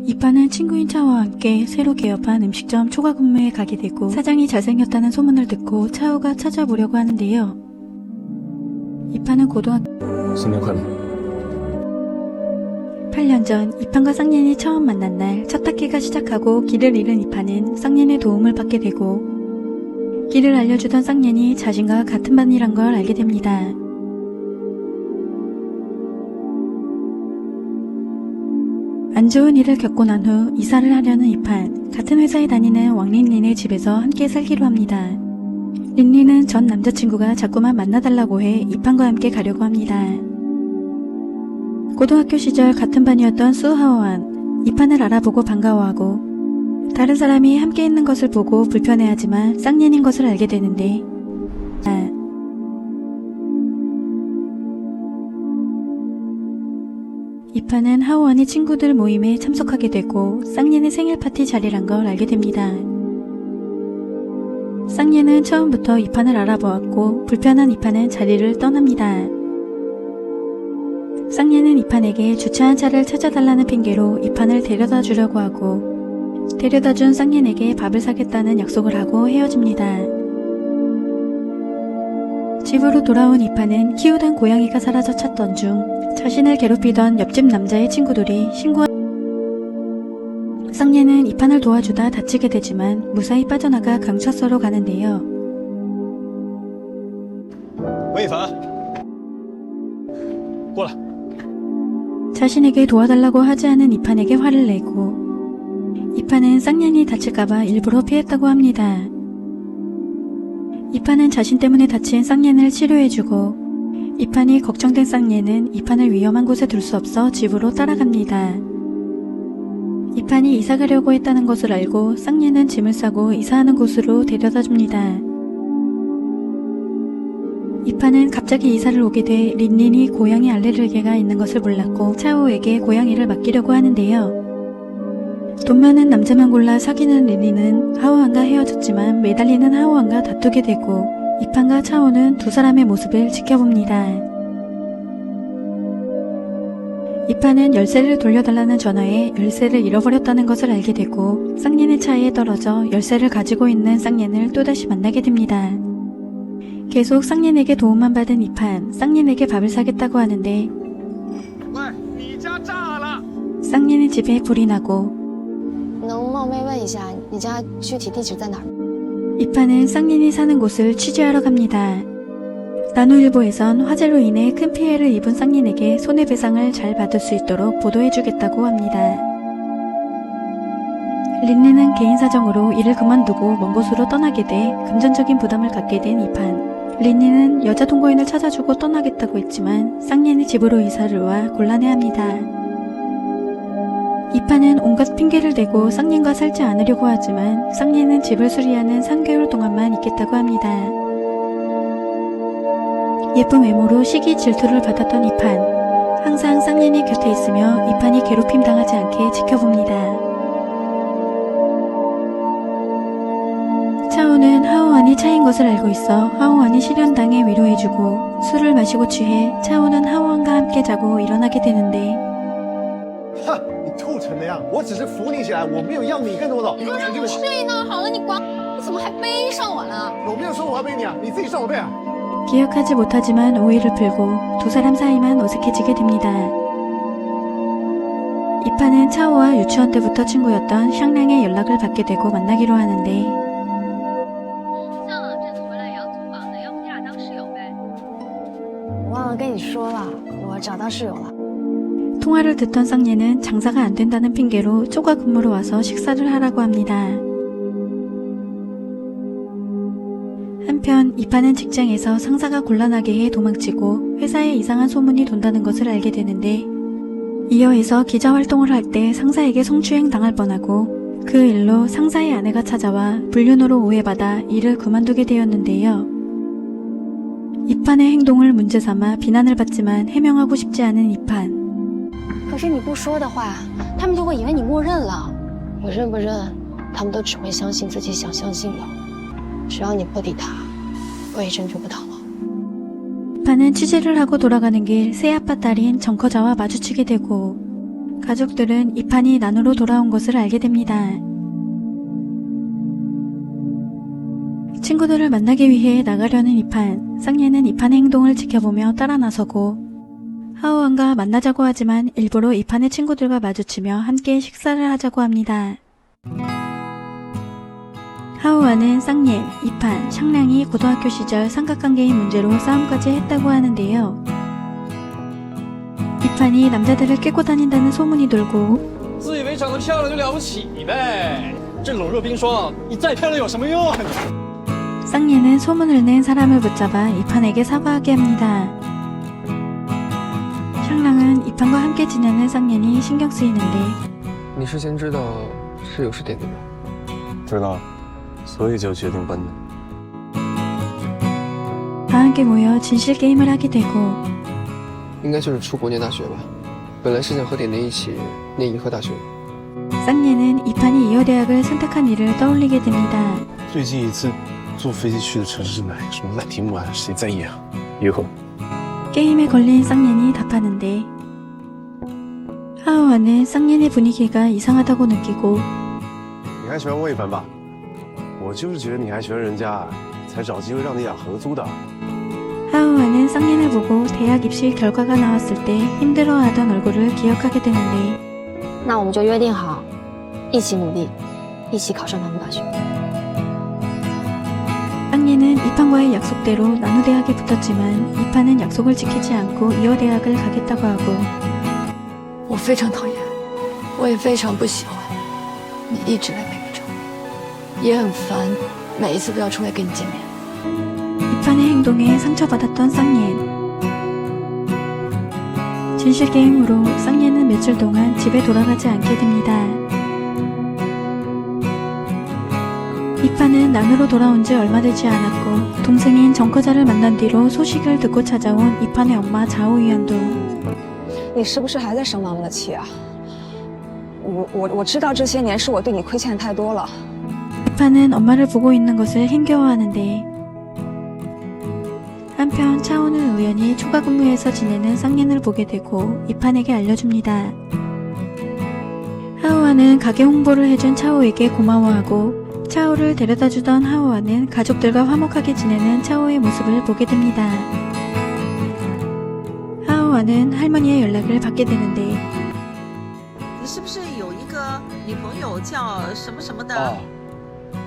이파는 친구인 차오와 함께 새로 개업한 음식점 초과근무에 가게 되고 사장이 잘생겼다는 소문을 듣고 차오가 찾아보려고 하는데요. 이파는 고등학교 新年快乐。 8년 전 이판과 쌍년이 처음 만난 날 첫 학기가 시작하고 길을 잃은 이판은 쌍년의 도움을 받게 되고 길을 알려주던 쌍년이 자신과 같은 반이란 걸 알게 됩니다. 안 좋은 일을 겪고 난 후 이사를 하려는 이판, 같은 회사에 다니는 왕린린의 집에서 함께 살기로 합니다. 린린은 전 남자친구가 자꾸만 만나달라고 해 이판과 함께 가려고 합니다. 고등학교 시절 같은 반이었던 수하오한, 이판을 알아보고 반가워하고 다른 사람이 함께 있는 것을 보고 불편해하지만 쌍년인 것을 알게 되는데 이판은 하오원의 친구들 모임에 참석하게 되고 쌍년의 생일 파티 자리란 걸 알게 됩니다. 쌍년은 처음부터 이판을 알아보았고 불편한 이판은 자리를 떠납니다. 쌍년은 이판에게 주차한 차를 찾아달라는 핑계로 이판을 데려다 주려고 하고 데려다 준 쌍년에게 밥을 사겠다는 약속을 하고 헤어집니다. 집으로 돌아온 이판은 키우던 고양이가 사라져 찾던 중 자신을 괴롭히던 옆집 남자의 친구들이 신고한 쌍년은 이판을 도와주다 다치게 되지만 무사히 빠져나가 경찰서로 가는데요. 魏一凡，过来。 자신에게 도와달라고 하지 않은 이판에게 화를 내고 이판은 쌍년이 다칠까봐 일부러 피했다고 합니다. 이판은 자신 때문에 다친 쌍년을 치료해주고 이판이 걱정된 쌍년은 이판을 위험한 곳에 둘 수 없어 집으로 따라갑니다. 이판이 이사 가려고 했다는 것을 알고 쌍년은 짐을 싸고 이사하는 곳으로 데려다줍니다. 이판은 갑자기 이사를 오게 돼 린린이 고양이 알레르기가 있는 것을 몰랐고 차오에게 고양이를 맡기려고 하는데요. 돈 많은 남자만 골라 사귀는 린린은 하오안과 헤어졌지만 매달리는 하오안과 다투게 되고 이판과 차오는 두 사람의 모습을 지켜봅니다. 이판은 열쇠를 돌려달라는 전화에 열쇠를 잃어버렸다는 것을 알게 되고 쌍년의 차에 떨어져 열쇠를 가지고 있는 쌍년을 또다시 만나게 됩니다. 계속 쌍년에게 도움만 받은 이판, 쌍년에게 밥을 사겠다고 하는데 쌍년의 집에 불이 나고 能冒昧问一下你家具体地址在哪儿？ 이판은 쌍년이 사는 곳을 취재하러 갑니다. 나노일보에선 화재로 인해 큰 피해를 입은 쌍년에게 손해배상을 잘 받을 수 있도록 보도해주겠다고 합니다. 린린은 개인 사정으로 일을 그만두고 먼 곳으로 떠나게 돼 금전적인 부담을 갖게 된 이판. 린린은 여자 동거인을 찾아주고 떠나겠다고 했지만 쌍년이 집으로 이사를 와 곤란해합니다. 이판은 온갖 핑계를 대고 쌍년과 살지 않으려고 하지만 쌍년은 집을 수리하는 3개월 동안만 있겠다고 합니다. 예쁜 외모로 시기 질투를 받았던 이판. 항상 쌍년이 곁에 있으며 이판이 괴롭힘 당하지 않게 지켜봅니다. 차오는 하오안이 차인 것을 알고 있어 하오안이 실현당해 위로해주고 술을 마시고 취해 차오는 하오안과 함께 자고 일어나게 되는데 哼，你臭成那样，我只是扶你起来，我没有要你更多的。你睡呢？好了，你管你怎么还背上我呢？我没有说我要背你啊，你自己上我背啊。 기억하지 못하지만 오해를 풀고 두 사람 사이만 어색해지게 됩니다. 이판은 차오와 유치원 때부터 친구였던 샹량의 연락을 받게 되고 만나기로 하는데 我忘了跟你说了，我找到室友了。 통화를 듣던 쌍예는 장사가 안 된다는 핑계로 초과 근무로 와서 식사를 하라고 합니다. 한편 이판은 직장에서 상사가 곤란하게 해 도망치고 회사에 이상한 소문이 돈다는 것을 알게 되는데 이어해서 기자활동을 할 때 상사에게 성추행 당할 뻔하고 그 일로 상사의 아내가 찾아와 불륜으로 오해받아 일을 그만두게 되었는데요. 이판의 행동을 문제 삼아 비난을 받지만 해명하고 싶지 않은 이판. 可是你不说的话，他们就会以为你默认了。我认不认，他们都只会相信自己想相信的。只要你不理他，我也真就不逃了。 이판은 취재를 하고 돌아가는 길 새아빠 딸인 정커자와 마주치게 되고 가족들은 이판이 난으로 돌아온 것을 알게 됩니다. 친구들을 만나기 위해 나가려는 이판, 쌍예는 이판의 행동을 지켜보며 따라 나서고 하오안과 만나자고 하지만 일부러 이판의 친구들과 마주치며 함께 식사를 하자고 합니다. 하오안은 쌍예, 이판, 샹량이 고등학교 시절 삼각관계인 문제로 싸움까지 했다고 하는데요. 이판이 남자들을 꿰고 다닌다는 소문이 돌고 自以为长得漂亮就了不起呗？这冷热冰霜，你再漂亮有什么用啊？ 쌍예는 소문을 낸 사람을 붙잡아 이판에게 사과하게 합니다. 샹랑은 이판과 함께 지내는 쌍예니 신경 쓰이는데 你事先知道室友是点点吗？知道，所以就决定搬的。 다 함께 모여 진실 게임을 하게 되고 应该就是出国念大学吧。本来是想和点点一起念银河大学。 쌍예는 이판이 이어대학을 선택한 일을 떠올리게 됩니다. 最近一次坐飞机去的城市是哪个？什么烂题目啊？谁在意啊？以后 게임에 걸린 쌍예니 답하는데 하오아는 쌍예의 분위기가 이상하다고 느끼고 你还喜欢魏凡吧？我就是觉得你还喜欢人家，才找机会让你养合租的。 하오아는 쌍예를 보고 대학 입시 결과가 나왔을 때 힘들어하던 얼굴을 기억하게 되는데 那我们就约定好，一起努力，一起考上南湖大学。 쌍예는 이판과의 약속대로 나누대학에 붙었지만 이판은 약속을 지키지 않고 이어대학을 가겠다고 하고 我非常讨厌，我也非常不喜欢你一直来陪着我，也很烦，每一次都要出来跟你见面。 이판의 행동에 상처받았던 쌍예. 진실 게임으로 쌍예는 며칠 동안 집에 돌아가지 않게 됩니다. 이판은 난으로 돌아온 지 얼마 되지 않았고 동생인 정커자를 만난 뒤로 소식을 듣고 찾아온 이판의 엄마 자오위안도 你是不是还在生妈妈的气啊？我知道这些年是我对你亏欠太多了。 이판은 엄마를 보고 있는 것을 힘겨워하는데 한편 차오는 우연히 초과 근무에서 지내는 쌍예를 보게 되고 이판에게 알려줍니다. 하오아는 가게 홍보를 해준 차오에게 고마워하고 차오를 데려다주던 하오아는 가족들과 화목하게 지내는 차오의 모습을 보게 됩니다. 하오아는 할머니의 연락을 받게 되는데 你是不是有一个女朋友叫什么什么的？哦，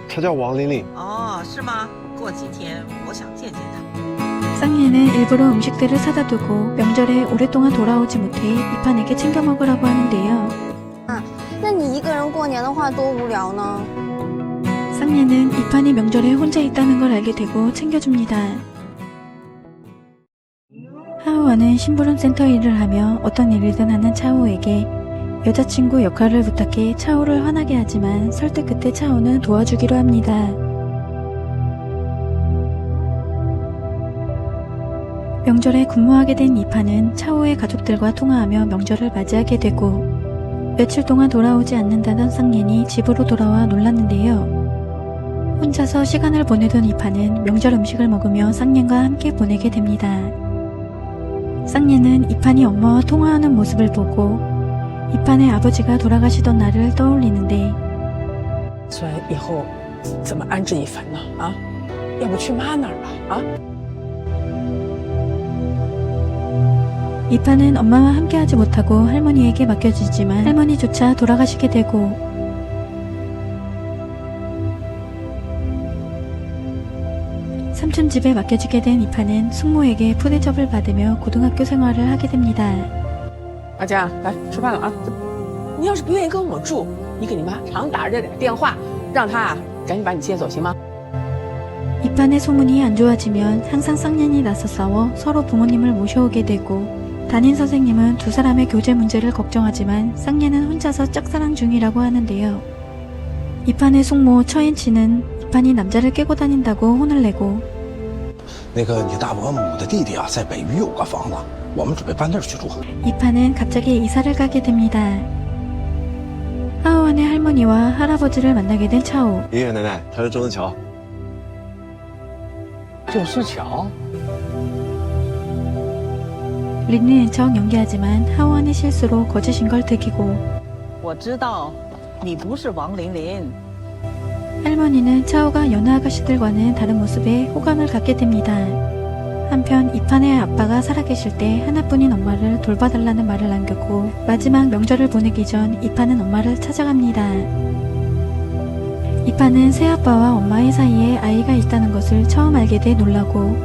她叫王玲玲。哦，是吗？过几天我想见见她。 쌍예는 일부러 음식들을 사다 두고 명절에 오랫동안 돌아오지 못해 이판에게 챙겨 먹으라고 하는데요. 那你一个人过年的话多无聊呢？ 쌍예는 이판이 명절에 혼자 있다는 걸 알게 되고 챙겨줍니다. 하오아는 심부름 센터 일을 하며 어떤 일이든 하는 차오에게 여자친구 역할을 부탁해 차오를 화나게 하지만 설득 끝에 차오는 도와주기로 합니다. 명절에 근무하게 된 이판은 차오의 가족들과 통화하며 명절을 맞이하게 되고 며칠 동안 돌아오지 않는다던 쌍예니 집으로 돌아와 놀랐는데요. 혼자서 시간을 보내던 이판은 명절 음식을 먹으며 쌍예과 함께 보내게 됩니다. 쌍예는 이판이 엄마와 통화하는 모습을 보고 이판의 아버지가 돌아가시던 날을 떠올리는데 虽然以后怎么安置一凡呢？啊，要不去妈那儿吧？啊？ 이판은 엄마와 함께하지 못하고 할머니에게 맡겨지지만 할머니조차 돌아가시게 되고 삼촌 집에 맡겨지게 된 이판은 숙모에게 푸대접을 받으며 고등학교 생활을 하게 됩니다. 阿佳，来吃饭了啊！你要是不愿意跟我住，你给你妈常打着点电话，让她啊赶紧把你接走，行吗？ 이판의 소문이 안 좋아지면 항상 쌍년이 나서 싸워 서로 부모님을 모셔오게 되고 담임 선생님은 두 사람의 교제 문제를 걱정하지만 쌍예는 혼자서 짝사랑 중이라고 하는데요. 이판의 숙모 처인치는 이판이 남자를 꿰고 다닌다고 혼을 내고 那个你大伯母的弟弟啊，在北隅有个房子，我们准备搬那儿去住。 이판은 갑자기 이사를 가게 됩니다. 하오안의 할머니와 할아버지를 만나게 된 차오. 爷爷奶奶，他是周恩桥。郑思乔， 린리는 척 연기하지만 하원의 실수로 거짓인 걸 들키고 我知道你不是王琳琳。 할머니는 차오가 여느 아가씨들과는 다른 모습에 호감을 갖게 됩니다. 한편 이판의 아빠가 살아계실 때 하나뿐인 엄마를 돌봐달라는 말을 남겼고 마지막 명절을 보내기 전 이판은 엄마를 찾아갑니다. 이판은 새아빠와 엄마의 사이에 아이가 있다는 것을 처음 알게 돼 놀라고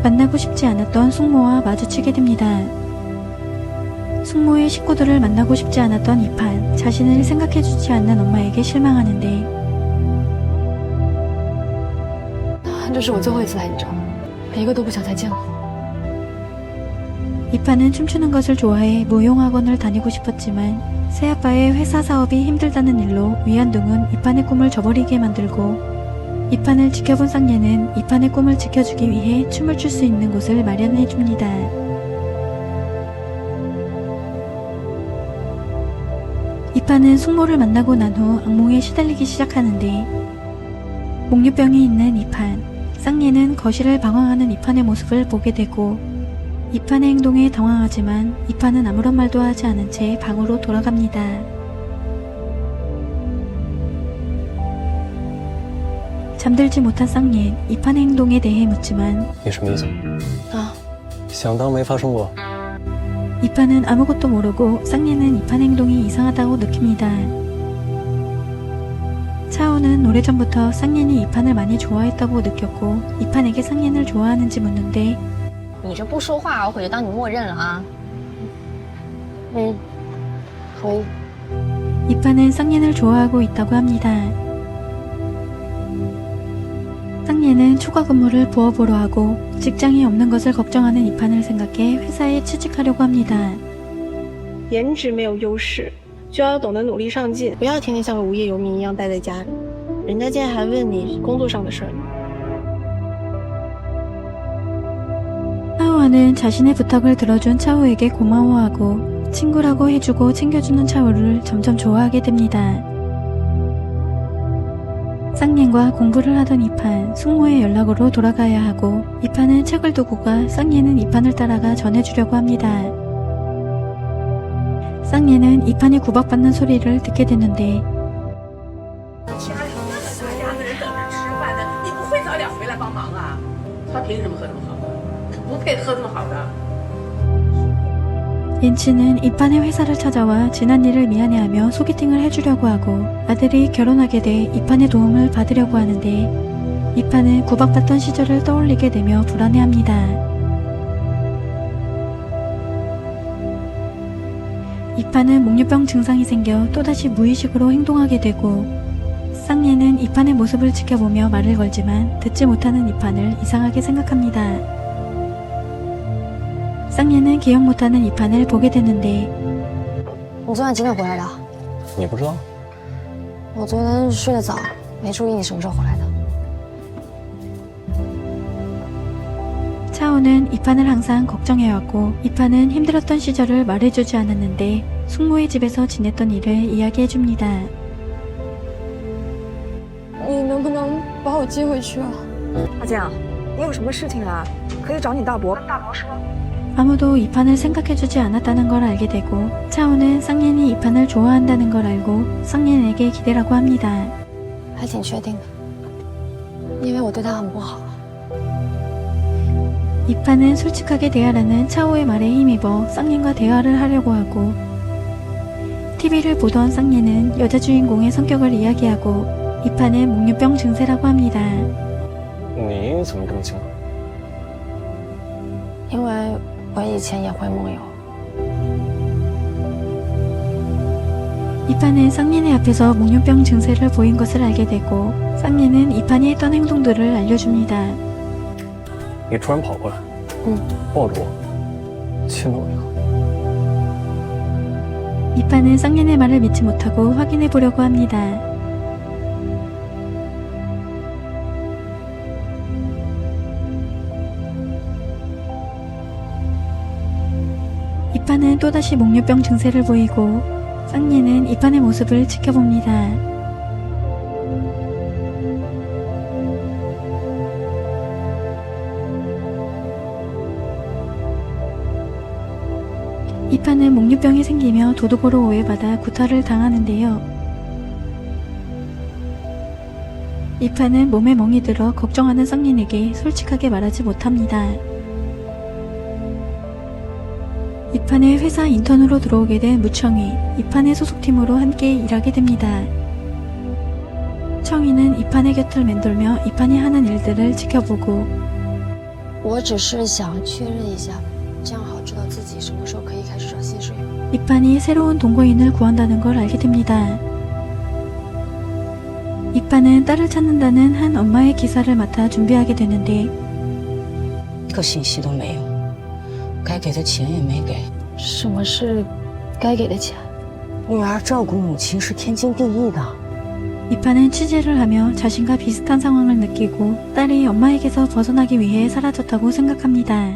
만나고 싶지 않았던 숙모와 마주치게 됩니다. 숙모의 식구들을 만나고 싶지 않았던 이판, 자신을 생각해주지 않는 엄마에게 실망하는데 这是我最后一次来你这儿，一个都不想再见了。 이판은 춤추는 것을 좋아해 무용학원을 다니고 싶었지만 새아빠의 회사 사업이 힘들다는 일로 위안둥은 이판의 꿈을 저버리게 만들고 이판을 지켜본 쌍예는 이판의 꿈을 지켜주기 위해 춤을 출 수 있는 곳을 마련해 줍니다. 이판은 숙모를 만나고 난 후 악몽에 시달리기 시작하는데 목류병이 있는 이판, 쌍예는 거실을 방황하는 이판의 모습을 보게 되고 이판의 행동에 당황하지만 이판은 아무런 말도 하지 않은 채 방으로 돌아갑니다. 잠들지 못한 쌍예, 이판의 행동에 대해 묻지만 你什么意思？啊，想当没发生过。 이판은 아무것도 모르고 쌍예는 이판 행동이 이상하다고 느낍니다. 차오는 오래전부터 쌍예이 이판을 많이 좋아했다고 느꼈고 이판에게 쌍예를 좋아하는지 묻는데 你这不说话，我可就当你默认了啊。可以。 이판은 쌍예를 좋아하고 있다고 합니다. 쌍예는 초과 근무를 부업으로 하고 직장이 없는 것을 걱정하는 이판을 생각해 회사에 취직하려고 합니다. 颜值没有优势，就要懂得努力上进，不要天天像个无业游民一样待在家里。人家今天还问你工作上的事儿呢。 하오아는 자신의 부탁을 들어준 차오에게 고마워하고 친구라고 해주고 챙겨주는 차오를 점점 좋아하게 됩니다. 쌍예과 공부를 하던 이판, 숙모의 연락으로 돌아가야 하고 이판은 책을 두고 가 쌍예는 이판을 따라가 전해주려고 합니다. 쌍예는 이판이 구박받는 소리를 듣게 되는데 家的人等着吃饭呢，你不会早点回来帮忙啊？他凭什么喝这么好的？不配喝这么好的。 옌치는 이판의 회사를 찾아와 지난 일을 미안해하며 소개팅을 해주려고 하고 아들이 결혼하게 돼 이판의 도움을 받으려고 하는데 이판은 구박받던 시절을 떠올리게 되며 불안해합니다. 이판은 목류병 증상이 생겨 또다시 무의식으로 행동하게 되고 쌍예는 이판의 모습을 지켜보며 말을 걸지만 듣지 못하는 이판을 이상하게 생각합니다. 쌍예는 기억 못하는 이판을 보게 되는데 你昨晚几点回来的？你不知道？我昨天睡得早，没注意你什么时候回来的。 차오는 이판을 항상 걱정해왔고 이판은 힘들었던 시절을 말해주지 않았는데 숙모의 집에서 지냈던 일을 이야기해줍니다. 你能不能把我接回去啊？阿江，你有什么事情啊？可以找你大伯，跟大伯说。 아무도 이판을 생각해주지 않았다는 걸 알게 되고 차오는 쌍예이 이판을 좋아한다는 걸 알고 쌍예에게 기대라고 합니다. 还挺确定的，因为我对他很不好。 이판은 솔직하게 대하라는 차오의 말에 힘입어 쌍예과 대화를 하려고 하고 TV를 보던 쌍예는 여자 주인공의 성격을 이야기하고 이판은 목류병 증세라고 합니다. 你怎么这么清楚？因为我以前也会梦游。 이판은 쌍예의 앞에서 목류병 증세를 보인 것을 알게 되고 쌍예는 이판이 했던 행동들을 알려줍니다. 你突然跑过来，抱着我，亲了我一口。 이판은 쌍예의 말을 믿지 못하고 확인해 보려고 합니다. 이판은 또다시 목류병 증세를 보이고 쌍예는 이판의 모습을 지켜봅니다. 이판은 목류병이 생기며 도둑으로 오해받아 구타를 당하는데요. 이판은 몸에 멍이 들어 걱정하는 쌍린에게 솔직하게 말하지 못합니다. 이판의 회사 인턴으로 들어오게 된 무청이 이판의 소속팀으로 함께 일하게 됩니다. 청이는 이판의 곁을 맴돌며 이판이 하는 일들을 지켜보고 我只是想确认一下，这样好知道自己什么时候可以开始找薪水。 이판이 새로운 동거인을 구한다는 걸 알게 됩니다. 이판은 딸을 찾는다는 한 엄마의 기사를 맡아 준비하게 되는데 一个信息都没有，该给的钱也没给。什么是该给的钱？女儿照顾母亲是天经地义的。 이판은 취재를 하며 자신과 비슷한 상황을 느끼고 딸이 엄마에게서 벗어나기 위해 사라졌다고 생각합니다.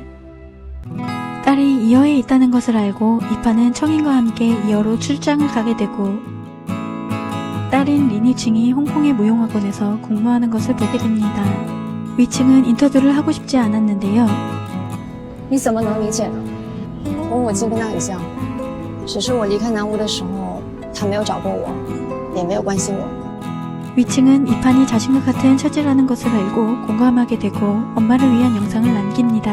딸이 이어에 있다는 것을 알고 이판은 청인과 함께 이어로 출장을 가게 되고 딸인 리니칭이 홍콩의 무용학원에서 공부하는 것을 보게 됩니다. 위칭은 인터뷰를 하고 싶지 않았는데요. 你怎么能理解呢？我母亲跟她很像，只是我离开南屋的时候，她没有找过我，也没有关心我。 위칭은 이판이 자신과 같은 처지라는 것을 알고 공감하게 되고 엄마를 위한 영상을 남깁니다.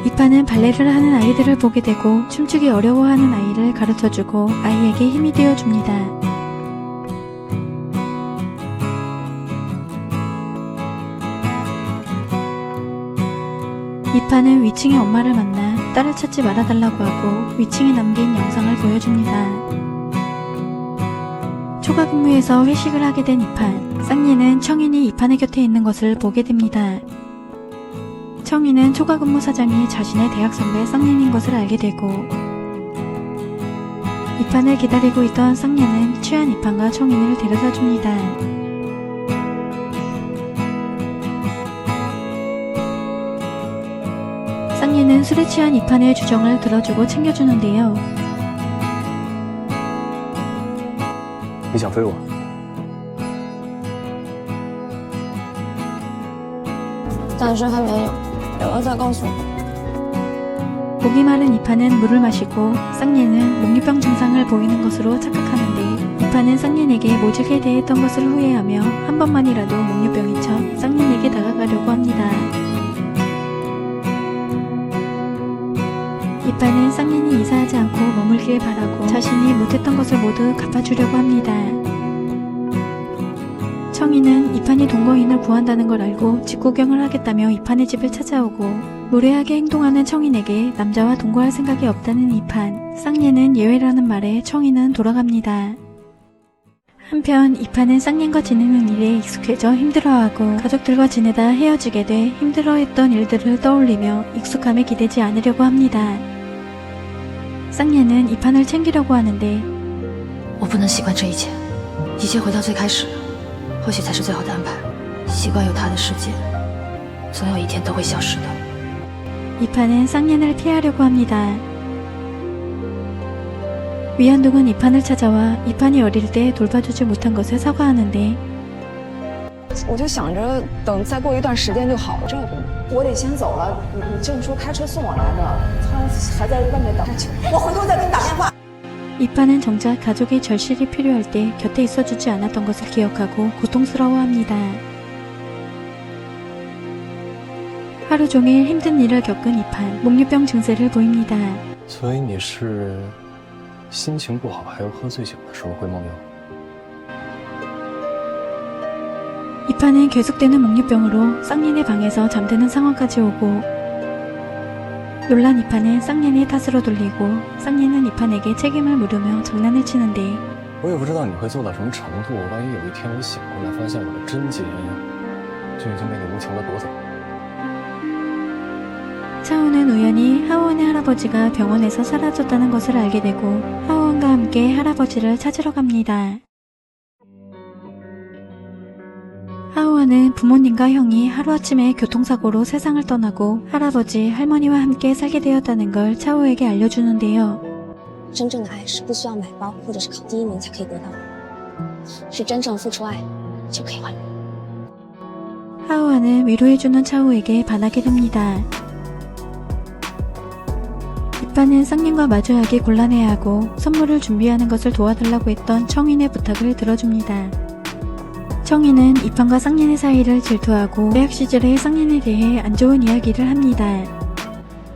이판은 발레를 하는 아이들을 보게 되고 춤추기 어려워하는 아이를 가르쳐주고 아이에게 힘이 되어줍니다. 이판은 위칭의 엄마를 만나 딸을 찾지 말아달라고 하고 위칭이 남긴 영상을 보여줍니다. 초과 근무에서 회식을 하게 된 이판, 쌍리는 청인이 이판의 곁에 있는 것을 보게 됩니다. 청인은 초과 근무 사장이 자신의 대학 선배 쌍린인 것을 알게 되고 이판을 기다리고 있던 쌍린은 취한 이판과 청인을 데려다 줍니다. 쌍린은 술에 취한 이판의 주정을 들어주고 챙겨주는데요. 你想飞我？暂时还没有，有了再告诉你。 목이 마른 이판은 물을 마시고 쌍린은 목류병 증상을 보이는 것으로 착각하는데 이판은 쌍린에게 모질게 대했던 것을 후회하며 한 번만이라도 목류병인 척 쌍린에게 다가가려고 합니다. 이판은 쌍린이 이사하지 않고 머물길 바라고 자신이 못했던 것을 모두 갚아주려고 합니다. 청이는 이판이 동거인을 구한다는 걸 알고 직구경을 하겠다며 이판의 집을 찾아오고 무례하게 행동하는 청인에게 남자와 동거할 생각이 없다는 이판, 쌍예는 예외라는 말에 청이는 돌아갑니다. 한편 이판은 쌍년과 지내는 일에 익숙해져 힘들어하고 가족들과 지내다 헤어지게 돼 힘들어했던 일들을 떠올리며 익숙함에 기대지 않으려고 합니다. 쌍년은 이판을 챙기려고 하는데 我不能习惯这一切，一切回到最开始，或许才是最好的安排。习惯有他的世界，总有一天都会消失的。 이판은 쌍년을 피하려고 합니다. 위안동은 이판을 찾아와 이판이 어릴 때 돌봐주지 못한 것을 사과하는데 我就想着等再过一段时间就好了，照顾你。我得先走了，你这么说开车送我来的，他还在外面等着，我回头再给你打电话。 이판은 정작 가족의 절실히 필요할 때 곁에 있어주지 않았던 것을 기억하고 고통스러워합니다. 하루 종일 힘든 일을 겪은 이판, 목류병 증세를 보입니다. 所以你是心情不好，还有喝醉酒的时候会梦游？ 이판은 계속되는 목류병으로 쌍년의 방에서 잠드는 상황까지 오고 놀란 이판은 쌍년의 탓으로 돌리고 쌍년은 이판에게 책임을 물으며 장난을 치는데 我也不知道你会做到什么程度，万一有一天我醒过来发现我的贞洁就已经被你无情的夺走。 차오는 우연히 하오원의 할아버지가 병원에서 사라졌다는 것을 알게 되고 하오원과 함께 할아버지를 찾으러 갑니다. 하오원은 부모님과 형이 하루아침에 교통사고로 세상을 떠나고 할아버지, 할머니와 함께 살게 되었다는 걸 차오에게 알려주는데요. 真正的爱是不需要买包或者是考第一名才可以得到的，是真正付出爱就可以换来。 하오원은 위로해주는 차오에게 반하게 됩니다. 이판은 쌍년과 마주하기 곤란해하고 선물을 준비하는 것을 도와달라고 했던 청인의 부탁을 들어줍니다. 청인은 이판과 쌍년의 사이를 질투하고 대학 시절의 쌍년에 대해 안 좋은 이야기를 합니다.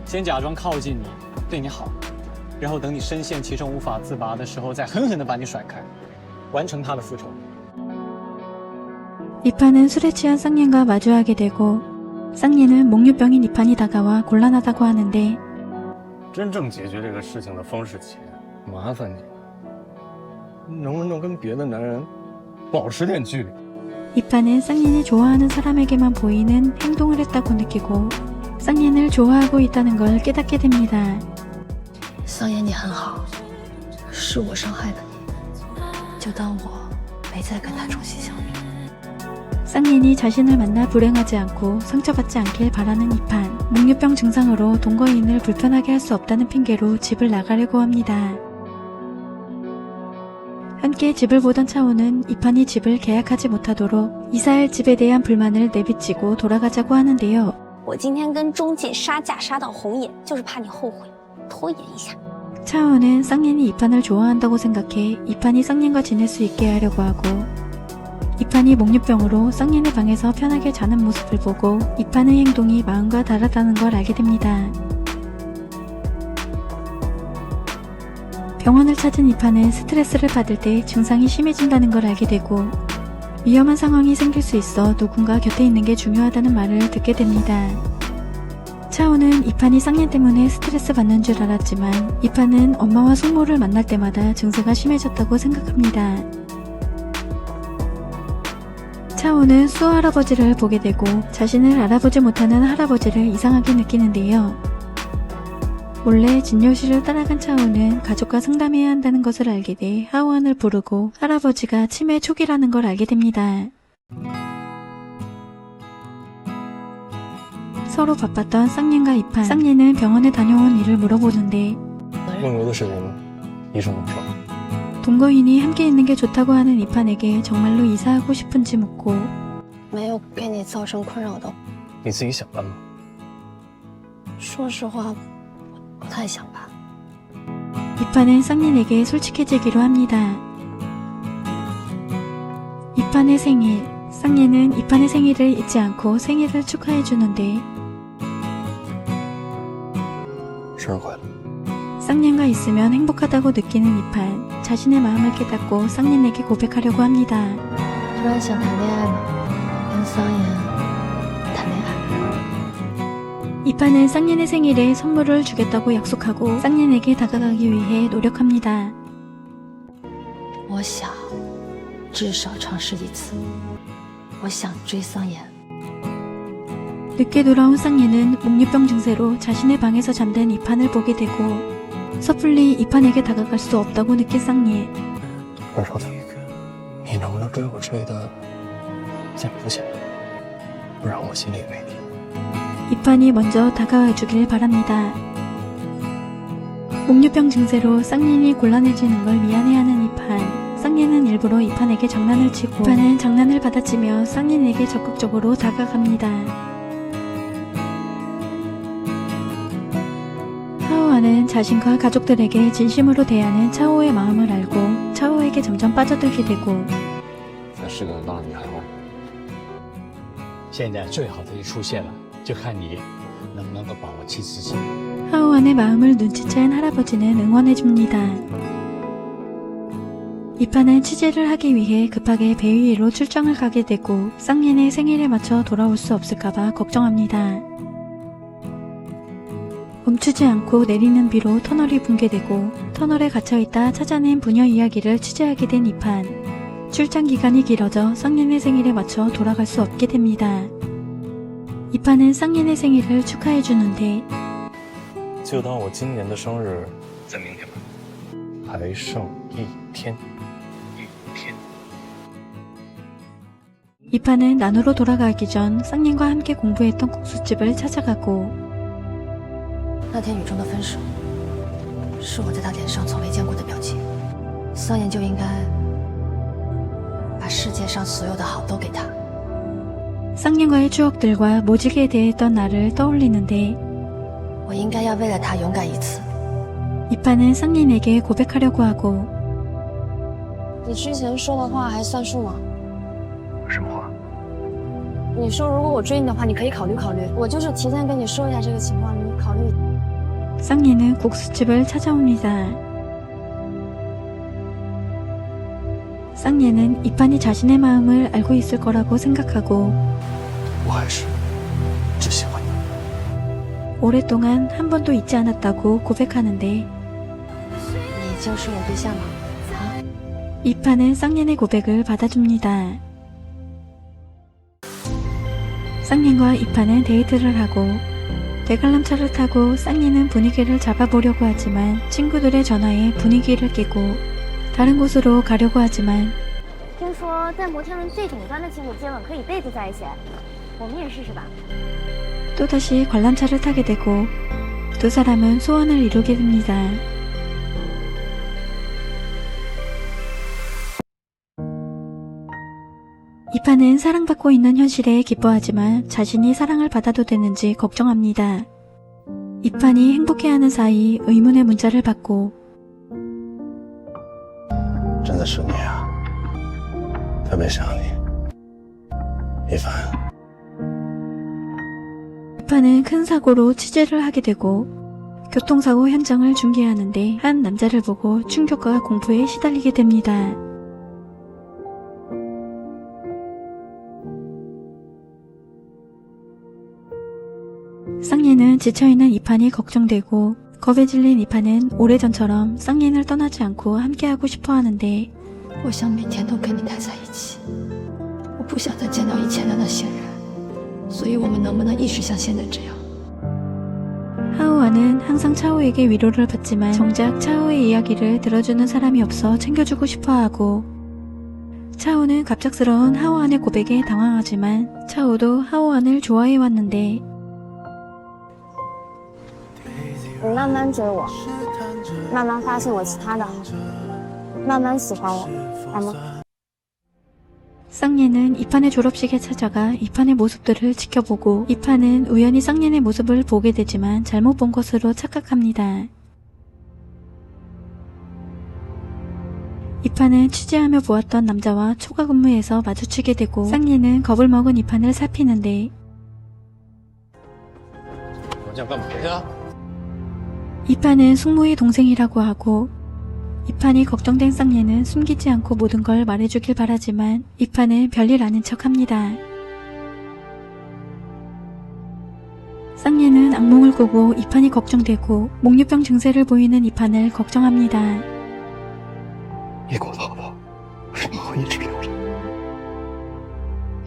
先假装靠近你，对你好，然后等你深陷其中无法自拔的时候，再狠狠地把你甩开，完成他的复仇。 이판은 술에 취한 쌍년과 마주하게 되고 쌍년은 목류병인 이판이 다가와 곤란하다고 하는데 真正解决这个事情的方式前，麻烦你能不能跟别的男人保持点距离？ 이판은 쌍년이 좋아하는 사람에게만 보이는 행동을 했다고 느끼고 쌍년을 좋아하고 있다는 걸 깨닫게 됩니다. 桑野，你很好，是我伤害了你，就当我没再跟他重新相遇。 쌍년이 자신을 만나 불행하지 않고 상처받지 않길 바라는 이판. 목류병 증상으로 동거인을 불편하게 할 수 없다는 핑계로 집을 나가려고 합니다. 함께 집을 보던 차오는 이판이 집을 계약하지 못하도록 이사할 집에 대한 불만을 내비치고 돌아가자고 하는데요. 我今天跟中介杀价杀到红眼，就是怕你后悔，拖延一下。 차오는 쌍년이 이판을 좋아한다고 생각해 이판이 쌍년과 지낼 수 있게 하려고 하고 이판이 목류병으로 쌍년의 방에서 편하게 자는 모습을 보고 이판의 행동이 마음과 다르다는 걸 알게 됩니다. 병원을 찾은 이판은 스트레스를 받을 때 증상이 심해진다는 걸 알게 되고 위험한 상황이 생길 수 있어 누군가 곁에 있는 게 중요하다는 말을 듣게 됩니다. 차오는 이판이 쌍년 때문에 스트레스 받는 줄 알았지만 이판은 엄마와 숙모를 만날 때마다 증세가 심해졌다고 생각합니다. 차오는 수호 할아버지를 보게 되고 자신을 알아보지 못하는 할아버지를 이상하게 느끼는데요. 몰래 진료실을 따라간 차오는 가족과 상담해야 한다는 것을 알게 돼 하오안을 부르고 할아버지가 치매 초기라는 걸 알게 됩니다. 서로 바빴던 쌍년과 이판. 쌍년은 병원에 다녀온 일을 물어보는데 梦游的事情呢，医生不知道。 동거인이 함께 있는 게 좋다고 하는 이판에게 정말로 이사하고 싶은지 묻고 没有给你造成困扰的。你自己想办吗？说实话，不太想吧。 이판은 쌍년에게 솔직해지기로 합니다. 이판의 생일. 쌍년은 이판의 생일을 잊지 않고 생일을 축하해주는데 生日快乐。 쌍년과 있으면 행복하다고 느끼는 이판. 자신의 마음을 깨닫고 쌍년에게 고백하려고 합니다. 突然想谈恋爱吗？跟桑颜谈恋爱。 이판은 쌍년의 생일에 선물을 주겠다고 약속하고 쌍년에게 다가가기 위해 노력합니다. 我想至少尝试一次，我想追桑颜。 늦게 돌아온 쌍년은 목류병 증세로 자신의 방에서 잠든 이판을 보게 되고 섣불리 이판에게 다가갈 수 없다고 느낀 쌍년. 二少子，你能不能追我追的再明显，不然我心里也没底。 이판이 먼저 다가와 주길 바랍니다. 목류병 증세로 쌍년이 곤란해지는 걸 미안해하는 이판. 쌍년은 일부러 이판에게 장난을 치고 이판은 장난을 받아치며 쌍년에게 적극적으로 다가갑니다. 하오아는 자신과 가족들에게 진심으로 대하는 차오의 마음을 알고 차오에게 점점 빠져들게 되고 她是个浪女孩吗？现在最好的一出现了，就看你能不能够把握其自己。 하오안의 마음을 눈치챈 할아버지는 응원해줍니다. 이판은 취재를 하기 위해 급하게 배 위로 출장을 가게 되고 쌍년의 생일에 맞춰 돌아올 수 없을까봐 걱정합니다. 멈추지 않고 내리는 비로 터널이 붕괴되고 터널에 갇혀있다 찾아낸 부녀 이야기를 취재하게 된 이판. 출장 기간이 길어져 쌍년의 생일에 맞춰 돌아갈 수 없게 됩니다. 이판은 쌍년의 생일을 축하해주는데 就当我今年的生日在明天吧，还剩一天。 이판은 난으로 돌아가기 전 쌍년과 함께 공부했던 국수집을 찾아가고 那天雨中的分手，是我在他脸上从未见过的表情。桑颜就应该把世界上所有的好都给他。 쌍년과의 추억들과 모질게 대했던 나를 떠올리는데 我应该要为了他勇敢一次， 이판은 쌍린에게 고백하려고 하고 你之前说的话还算数吗？什么话？你说如果我追你的话，你可以考虑考虑。我就是提前跟你说一下这个情况，你考虑。 쌍린은 국수집을 찾아옵니다. 쌍예는 이판이 자신의 마음을 알고 있을 거라고 생각하고 我还是只喜欢你。 오랫동안 한 번도 잊지 않았다고 고백하는데 你就是我对象吗？ 이판은 쌍옌의 고백을 받아줍니다. 쌍옌과 이판은 데이트를 하고 대관람차를 타고 쌍옌은 분위기를 잡아보려고 하지만 친구들의 전화에 분위기를 깨고 다른 곳으로 가려고 하지만 听说在摩天轮最顶端的情侣接吻可以一辈子在一起，我们也试试吧。 또다시 관람차를 타게 되고 두 사람은 소원을 이루게 됩니다. 이판은 사랑받고 있는 현실에 기뻐하지만 자신이 사랑을 받아도 되는지 걱정합니다. 이판이 행복해하는 사이 의문의 문자를 받고 真的是你啊，特别想你，一凡。 이판은 큰 사고로 취재를 하게 되고 교통사고 현장을 중계하는데 한 남자를 보고 충격과 공포에 시달리게 됩니다. 쌍예는 지쳐있는 이판이 걱정되고 겁에 질린 이판은 오래전처럼 쌍예를 떠나지 않고 함께하고 싶어 하는데 我想每天都跟你待在一起，我不想再见到以前的那些人，所以我们能不能一直像现在这样？ 하오아는 항상 차오에게 위로를 받지만 정작 차오의 이야기를 들어주는 사람이 없어 챙겨주고 싶어하고 차오는 갑작스러운 하오안의 고백에 당황하지만 차오도 하오안을 좋아해왔는데 你慢慢追我，慢慢发现我其他的好，慢慢喜欢我，好吗？ 쌍예는 이판의 졸업식에 찾아가 이판의 모습들을 지켜보고 이판은 우연히 쌍예의 모습을 보게 되지만 잘못 본 것으로 착각합니다. 이판은 취재하며 보았던 남자와 초과 근무에서 마주치게 되고 쌍예는 겁을 먹은 이판을 살피는데 我想干嘛呀？ 이판은 숙모의 동생이라고 하고 이판이 걱정된 쌍예는 숨기지 않고 모든 걸 말해주길 바라지만 이판은 별일 아닌 척합니다. 쌍예는 악몽을 꾸고 이판이 걱정되고 목류병 증세를 보이는 이판을 걱정합니다. 你给我老婆，为什么会一直留着？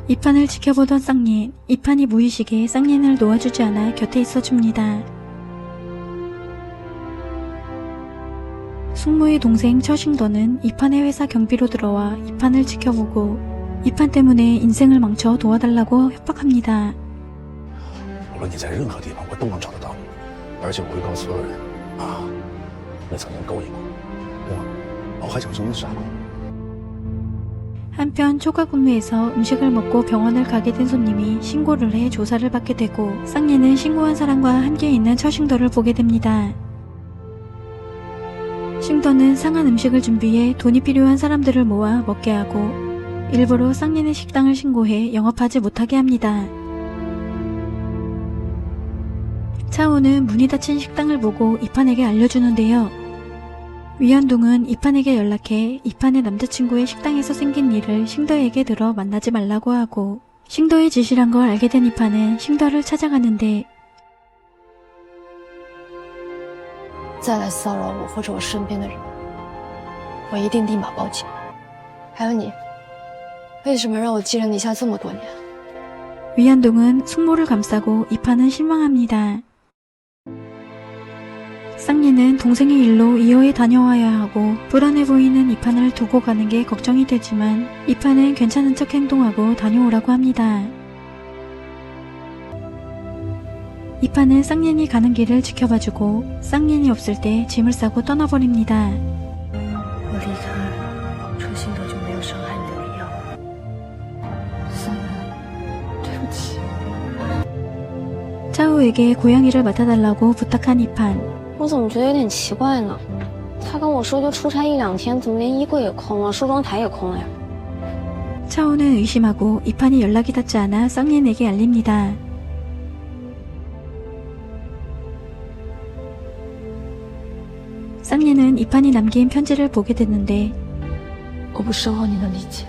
이판을 지켜보던 쌍예, 이판이 무의식에 쌍예를 놓아주지 않아 곁에 있어줍니다. 숙모의 동생 처싱더는 이판의 회사 경비로 들어와 이판을 지켜보고 이판 때문에 인생을 망쳐 도와달라고 협박합니다. 无论你在任何地方，我都能找得到你，而且我会告诉所有人啊，你曾经勾引过我还想证明啥呢？ 한편 초과 근무에서 음식을 먹고 병원을 가게 된 손님이 신고를 해 조사를 받게 되고 쌍예는 신고한 사람과 함께 있는 처싱더를 보게 됩니다. 싱더는 상한 음식을 준비해 돈이 필요한 사람들을 모아 먹게 하고 일부러 쌍예의 식당을 신고해 영업하지 못하게 합니다. 차오는 문이 닫힌 식당을 보고 이판에게 알려주는데요. 위안둥은 이판에게 연락해 이판의 남자친구의 식당에서 생긴 일을 싱더에게 들어 만나지 말라고 하고 싱더의 짓이란 걸 알게 된 이판은 싱더를 찾아가는데 再来骚扰我或者我身边的人，我一定立马报警。还有你，为什么让我寄人篱下这么多年？ 위안둥은 숙모를 감싸고 이판은 실망합니다. 쌍예는 동생의 일로 이어에 다녀와야 하고 불안해 보이는 이판을 두고 가는 게 걱정이 되지만 이판은 괜찮은 척 행동하고 다녀오라고 합니다. 이판은 쌍옌이 가는 길을 지켜봐주고 쌍옌이 없을 때 짐을 싸고 떠나버립니다. 我离开，车心都就没有伤害你的必要了。쌍연，对不起。 차오에게 고양이를 맡아달라고 부탁한 이판. 我怎么觉得有点奇怪呢？他跟我说就出差1、2天，怎么连衣柜也空了，梳妆台也空了呀？ 차오는 의심하고 이판이 연락이 닿지 않아 쌍예에게 알립니다. 쌍예는 이판이 남긴 편지를 보게 됐는데 我不奢望你能理解，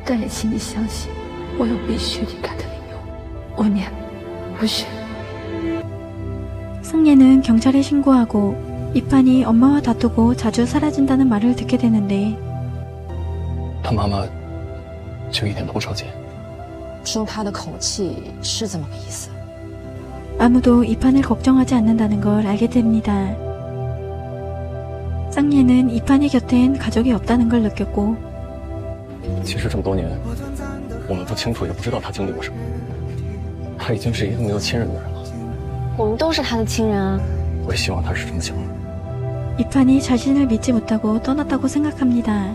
但也请你相信，我有必须离开的理由。5年，不许。 쌍예는 경찰에 신고하고 이판이 엄마와 다투고 자주 사라진다는 말을 듣게 되는데 他妈妈就一点都不着急。听他的口气是这么个意思。 아무도 이판을 걱정하지 않는다는 걸 알게 됩니다. 쌍예는 이판이 곁엔 가족이 없다는 걸 느꼈고 其实这么多年，我们不清楚也不知道他经历过什么。他已经是一个没有亲人的人了。我们都是他的亲人啊。我也希望他是这么想的。 이판이 자신을 믿지 못하고 떠났다고 생각합니다.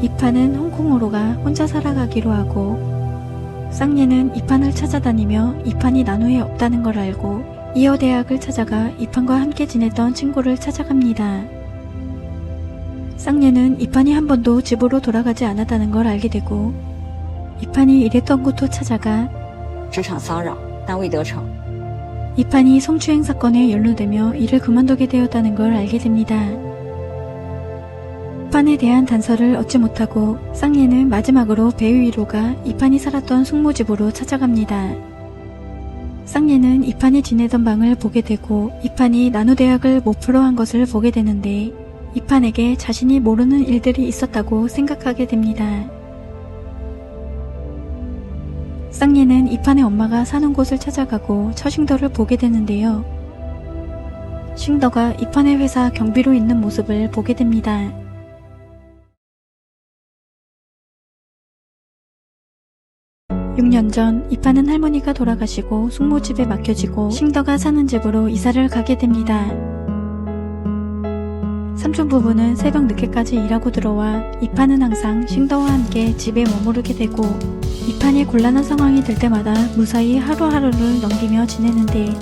이판은 홍콩으로 가 혼자 살아가기로 하고 쌍예는 이판을 찾아다니며 이판이 나노에 없다는 걸 알고 이어 대학을 찾아가 이판과 함께 지냈던 친구를 찾아갑니다. 쌍예는 이판이 한 번도 집으로 돌아가지 않았다는 걸 알게 되고 이판이 일했던 곳도 찾아가 职场骚扰，但未得逞。 이판이 성추행 사건에 연루되며 일을 그만두게 되었다는 걸 알게 됩니다. 이판에 대한 단서를 얻지 못하고 쌍예는 마지막으로 배 위로 가 이판이 살았던 숙모집으로 찾아갑니다. 쌍예는 이판이 지내던 방을 보게 되고 이판이 나노대학을 목표로 한 것을 보게 되는데 이판에게 자신이 모르는 일들이 있었다고 생각하게 됩니다. 쌍예는 이판의 엄마가 사는 곳을 찾아가고 처싱더를 보게 되는데요. 싱더가 이판의 회사 경비로 있는 모습을 보게 됩니다. (6년) 전 이판은 할머니가 돌아가시고 숙모집에 맡겨지고 싱더가 사는 집으로 이사를 가게 됩니다. 삼촌 부부는 새벽 늦게까지 일하고 들어와 이판은 항상 싱더와 함께 집에 머무르게 되고 이판이 곤란한 상황이 될 때마다 무사히 하루하루를 넘기며 지내는데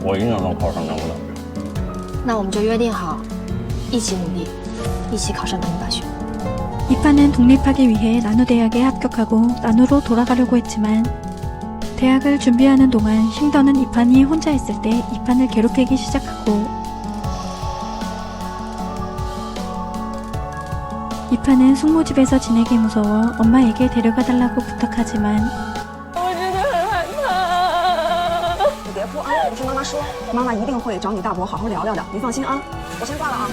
我一定能考上南工大学。那我们就约定好，一起努力，一起考上南工大学。 이판은 독립하기 위해 나노대학에 합격하고 나노로 돌아가려고 했지만 대학을 준비하는 동안 싱더는 이판이 혼자 있을 때 이판을 괴롭히기 시작하고 이판은 숙모집에서 지내기 무서워 엄마에게 데려가달라고 부탁하지만 你别哭啊，你听妈妈说，妈妈一定会找你大伯好好聊聊的，你放心啊。我先挂了啊。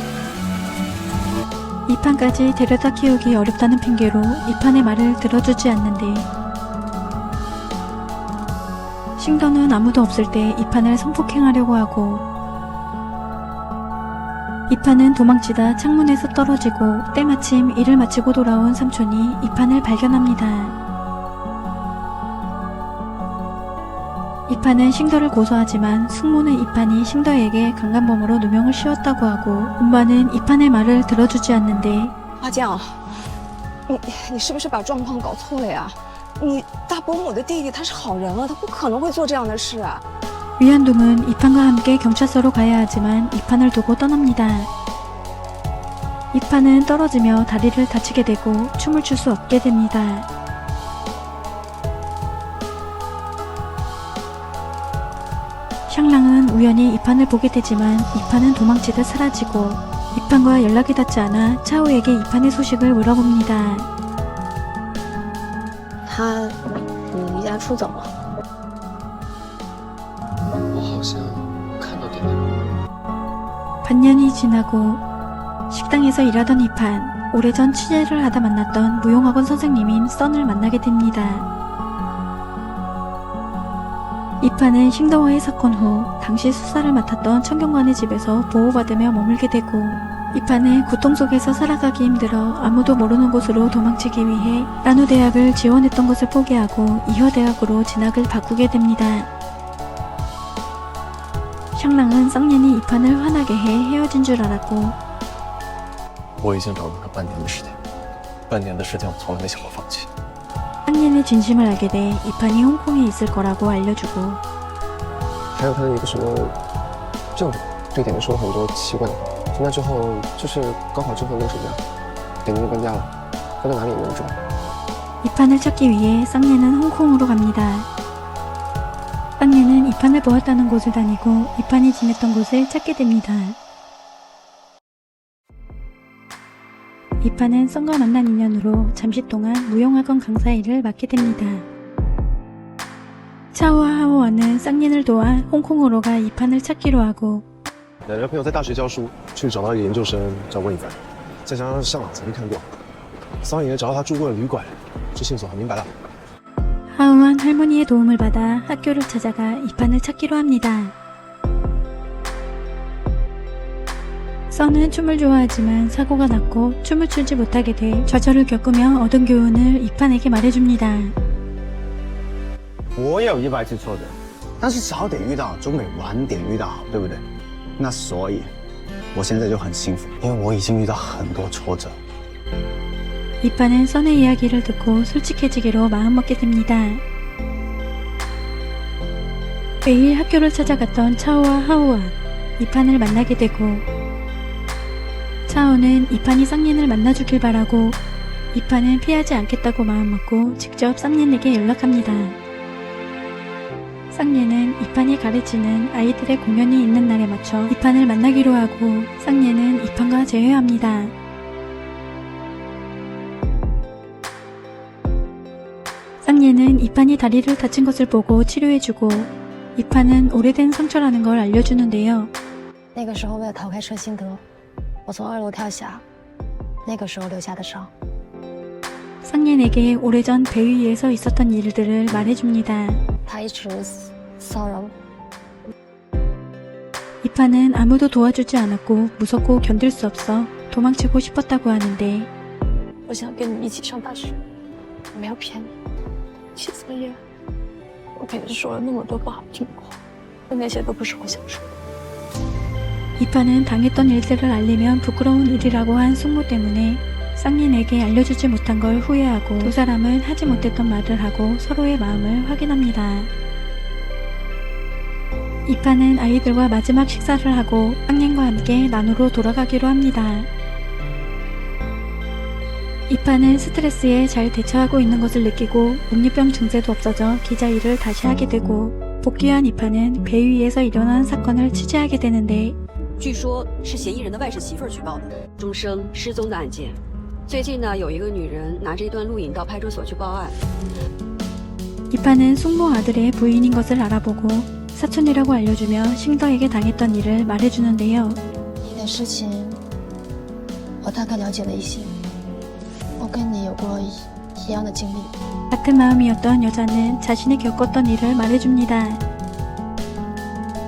이판까지 데려다 키우기 어렵다는 핑계로 이판의 말을 들어주지 않는데 싱더는 아무도 없을 때 이판을 성폭행하려고 하고 이판은 도망치다 창문에서 떨어지고 때마침 일을 마치고 돌아온 삼촌이 이판을 발견합니다. 이판은 싱더를 고소하지만 숙모는 이판이 싱더에게 강간범으로 누명을 씌웠다고 하고 엄마는 이판의 말을 들어주지 않는데 阿酱，你是不是把状况搞错了呀？你大伯母的弟弟他是好人啊，他不可能会做这样的事啊。 위안둥은 이판과 함께 경찰서로 가야 하지만 이판을 두고 떠납니다. 이판은 떨어지며 다리를 다치게 되고 춤을 출 수 없게 됩니다. 샹랑은 우연히 이판을 보게 되지만 이판은 도망치듯 사라지고 이판과 연락이 닿지 않아 차오에게 이판의 소식을 물어봅니다. 他离家出走了。 我好像看到点点。 반년이 지나고 식당에서 일하던 이판, 오래전 취재를 하다 만났던 무용학원 선생님인 썬을 만나게 됩니다. 이판은 싱더와의 사건 후 당시 수사를 맡았던 청경관의 집에서 보호받으며 머물게 되고 이판은 고통 속에서 살아가기 힘들어 아무도 모르는 곳으로 도망치기 위해 나노대학을 지원했던 것을 포기하고 이화대학으로 진학을 바꾸게 됩니다. 샹랑은 쌍년이 이판을 화나게 해 헤어진 줄 알았고 我已经找了他半年的时间，半年的时间我从来没想过放弃。 쌍년의 진심을 알게 돼 이판이 홍콩에 있을 거라고 알려주고 还有他的一个什么证人，对点点说了很多奇怪的话。从那之后，就是高考之后那个暑假，点点就搬家了，搬到哪里也没人知道。 이판을 찾기 위해 쌍예는 홍콩으로 갑니다. 쌍예는 이판을 보았다는 곳을 다니고 이판이 지냈던 곳을 찾게 됩니다. 이판은 썬과 만난 인연으로 잠시 동안 무용학원 강사 일을 맡게 됩니다. 차오와 하오와는 쌍예를 도와 홍콩으로 가 이판을 찾기로 하고 奶奶朋友在大学教书，去找到一个研究生叫魏凡，再加上上网曾经看过，桑爷找到他住过的旅馆，这线索很明白了。 하오와는 할머니의 도움을 받아 학교를 찾아가 이판을 찾기로 합니다. 써는 춤을 좋아하지만 사고가 났고 춤을 추지 못하게 돼 좌절을 겪으며 얻은 교훈을 이판에게 말해줍니다. 我也有100次挫折，但是早点遇到总比晚点遇到好，对不对？那所以，我现在就很幸福，因为我已经遇到很多挫折。 이판은 선의 이야기를 듣고 솔직해지기로 마음먹게 됩니다. 매일 학교를 찾아갔던 차오와 하오와 이판을 만나게 되고 차오는 이판이 쌍옌을 만나주길 바라고 이판은 피하지 않겠다고 마음먹고 직접 쌍옌에게 연락합니다. 쌍옌은 이판이 가르치는 아이들의 공연이 있는 날에 맞춰 이판을 만나기로 하고 쌍옌은 이판과 재회합니다. 쌍예는 이판이 다리를 다친 것을 보고 치료해주고 이판은 오래된 상처라는 걸 알려주는데요. 那个时候为了逃开车辛德，我从2楼跳下，那个时候留下的伤。 쌍예에게 오래전 배 위에서 있었던 일들을 말해줍니다. 他一直骚扰我。 이판은 아무도 도와주지 않았고 무섭고 견딜 수 없어 도망치고 싶었다고 하는데 我想跟你一起上大学，我没有骗你。7作业，我给你说了那么多不好听的话，但那些都不是我想说的。 이판은 당했던 일들을 알리면 부끄러운 일이라고 한 숙모 때문에 쌍옌에게 알려주지 못한 걸 후회하고 두 사람은 하지 못했던 말을 하고 서로의 마음을 확인합니다. 이판은 아이들과 마지막 식사를 하고 쌍옌과 함께 난으로 돌아가기로 합니다. 이판은 스트레스에 잘 대처하고 있는 것을 느끼고 옥류병 증세도 없어져 기자 일을 다시 하게 되고 복귀한 이판은 배 위에서 일어난 사건을 취재하게 되는데 据说是嫌疑人的外甥媳妇儿举报的钟生失踪的案件。最近呢，有一个女人拿着一段录影到派出所去报案。 이판은 숙모 아들의 부인인 것을 알아보고 사촌이라고 알려주며 싱더에게 당했던 일을 말해주는데요. 你的事情我大概了解了一些，我跟你有过一样的经历。 같은 마음이었던 여자는 자신이 겪었던 일을 말해줍니다.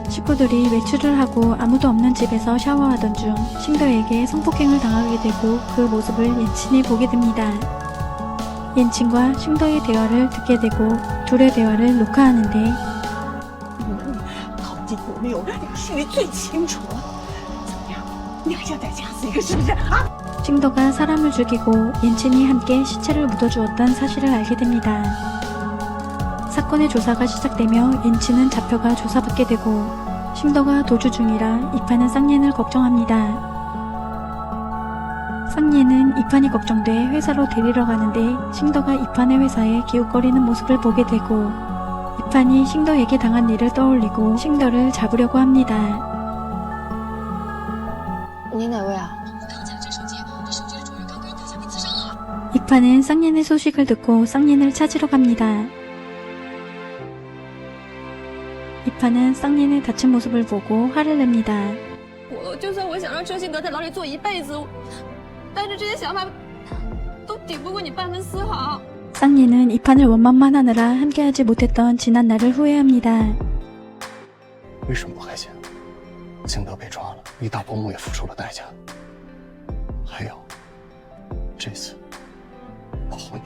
식구들이 외출을 하고 아무도 없는 집에서 샤워하던 중 싱더에게 성폭행을 당하게 되고 그 모습을 옌친이 보게 됩니다. 옌친과 싱더의 대화를 듣게 되고 둘의 대화를 녹화하는데 考进有没有，心里最清楚了。怎么样，你还想再掐死一个是不是啊？ 싱더가 사람을 죽이고 옌친이 함께 시체를 묻어주었던 사실을 알게 됩니다. 사건의 조사가 시작되며 옌친은 잡혀가 조사받게 되고 싱더가 도주 중이라 이판은 쌍옌을 걱정합니다. 쌍옌은 이판이 걱정돼 회사로 데리러 가는데 싱더가 이판의 회사에 기웃거리는 모습을 보게 되고 이판이 싱더에게 당한 일을 떠올리고 싱더를 잡으려고 합니다. 你哪位啊？ 이판은 쌍옌의 소식을 듣고 쌍옌을 찾으러 갑니다. 이판은 쌍옌의 다친 모습을 보고 화를 냅니다. 我就算我想让车辛德在牢里坐一辈子，但是这些想法都抵不过你半分丝毫。 쌍옌은 이판을 원망만 하느라 함께하지 못했던 지난 날을 후회합니다. 为什么不开心？辛德被抓了，李大伯母也付出了代价。还有，这次保护你。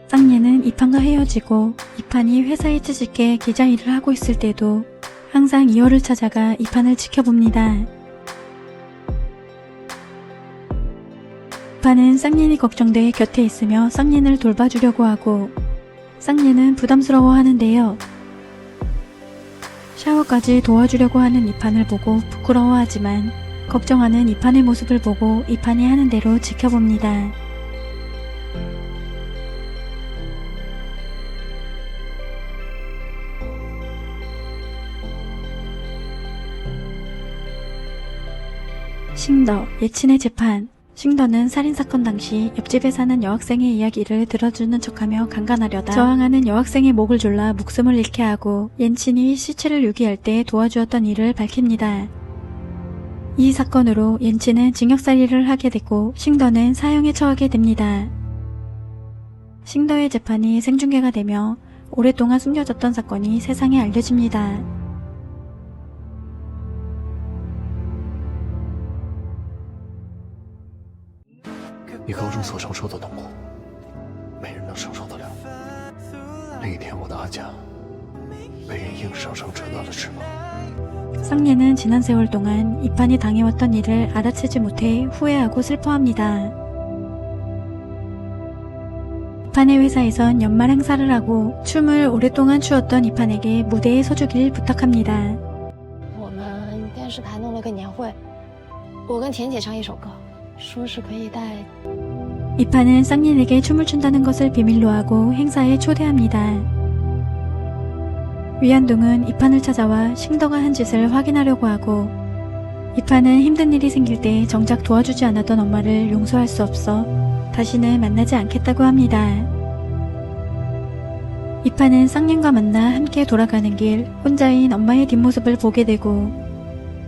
쌍옌은 이판과 헤어지고 이판이 회사에 취직해 기자 일을 하고 있을 때도 항상 이호를 찾아가 이판을 지켜봅니다. 이판은 쌍옌이 걱정돼 곁에 있으며 쌍옌을 돌봐주려고 하고 쌍옌은 부담스러워하는데요. 샤워까지 도와주려고 하는 이판을 보고 부끄러워하지만 걱정하는 이판의 모습을 보고 이판이 하는 대로 지켜봅니다. 싱더, 예친의 재판. 싱더는 살인사건 당시 옆집에 사는 여학생의 이야기를 들어주는 척하며 강간하려다 저항하는 여학생의 목을 졸라 목숨을 잃게 하고 옌친이 시체를 유기할 때 도와주었던 일을 밝힙니다. 이 사건으로 옌친은 징역살이를 하게 되고 싱더는 사형에 처하게 됩니다. 싱더의 재판이 생중계가 되며 오랫동안 숨겨졌던 사건이 세상에 알려집니다. 你高中所承受的痛苦，没人能承受得了。那一天，我的阿佳被人硬生生折断了翅膀。 쌍예는 지난 세월 동안 이판이 당해왔던 일을 알아채지 못해 후회하고 슬퍼합니다. 이판의 회사에선 연말 행사를 하고 춤을 오랫동안 추었던 이판에게 무대에 서주길 부탁합니다. 我们电视台弄了个年会，我跟田姐唱一首歌，说是可以带。 이판은 쌍예에게 춤을 춘다는 것을 비밀로 하고 행사에 초대합니다. 위안동은 이판을 찾아와 싱더가 한 짓을 확인하려고 하고 이판은 힘든 일이 생길 때 정작 도와주지 않았던 엄마를 용서할 수 없어 다시는 만나지 않겠다고 합니다. 이판은 쌍예과 만나 함께 돌아가는 길 혼자인 엄마의 뒷모습을 보게 되고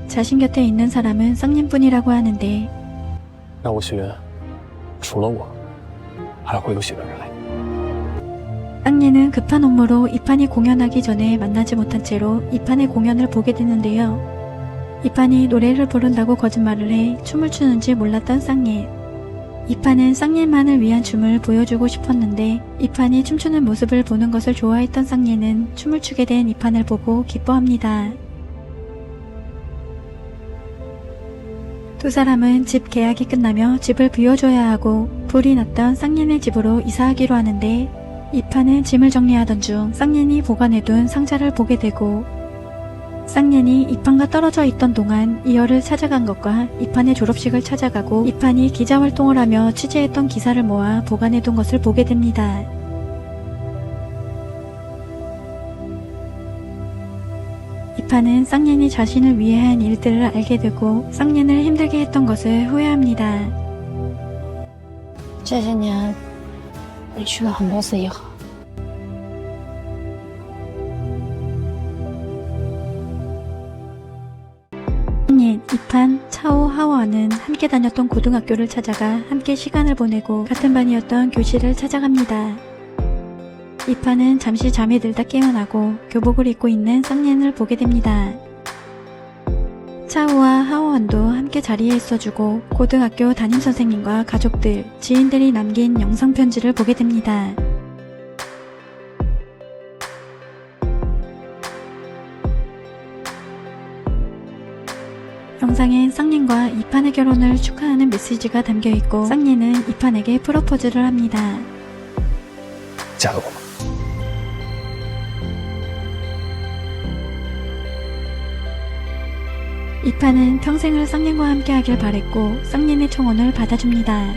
자신 곁에 있는 사람은 쌍예뿐이라고 하는데 让我许愿，除了我，还会有许多人来。 쌍예는 급한 업무로 이판이 공연하기 전에 만나지 못한 채로 이판의 공연을 보게 되는데요. 이판이 노래를 부른다고 거짓말을 해 춤을 추는지 몰랐던 쌍예. 이판은 쌍예만을 위한 춤을 보여주고 싶었는데 이판이 춤추는 모습을 보는 것을 좋아했던 쌍예는 춤을 추게 된 이판을 보고 기뻐합니다. 두 사람은 집 계약이 끝나며 집을 비워줘야 하고 불이 났던 쌍예네 집으로 이사하기로 하는데 이판은 짐을 정리하던 중 쌍예이 보관해둔 상자를 보게 되고 쌍예이 이판과 떨어져 있던 동안 이열을 찾아간 것과 이판의 졸업식을 찾아가고 이판이 기자활동을 하며 취재했던 기사를 모아 보관해둔 것을 보게 됩니다. 이판은 쌍예이 자신을 위해 한 일들을 알게 되고 쌍예를 힘들게 했던 것을 후회합니다. 这些年你去了很多次颐和。 쌍예, 이판, 차오, 하와는 함께 다녔던 고등학교를 찾아가 함께 시간을 보내고 같은 반이었던 교실을 찾아갑니다. 이판은 잠시 잠에 들다 깨어나고 교복을 입고 있는 쌍예를 보게 됩니다. 차오와 하오원도 함께 자리에 있어주고 고등학교 담임선생님과 가족들, 지인들이 남긴 영상편지를 보게 됩니다. 영상엔 쌍예과 이판의 결혼을 축하하는 메시지가 담겨있고 쌍예는 이판에게 프로포즈를 합니다. 嫁给我吧。 이판은 평생을 쌍예와 함께하길 바랬고 쌍예의 청혼을 받아줍니다.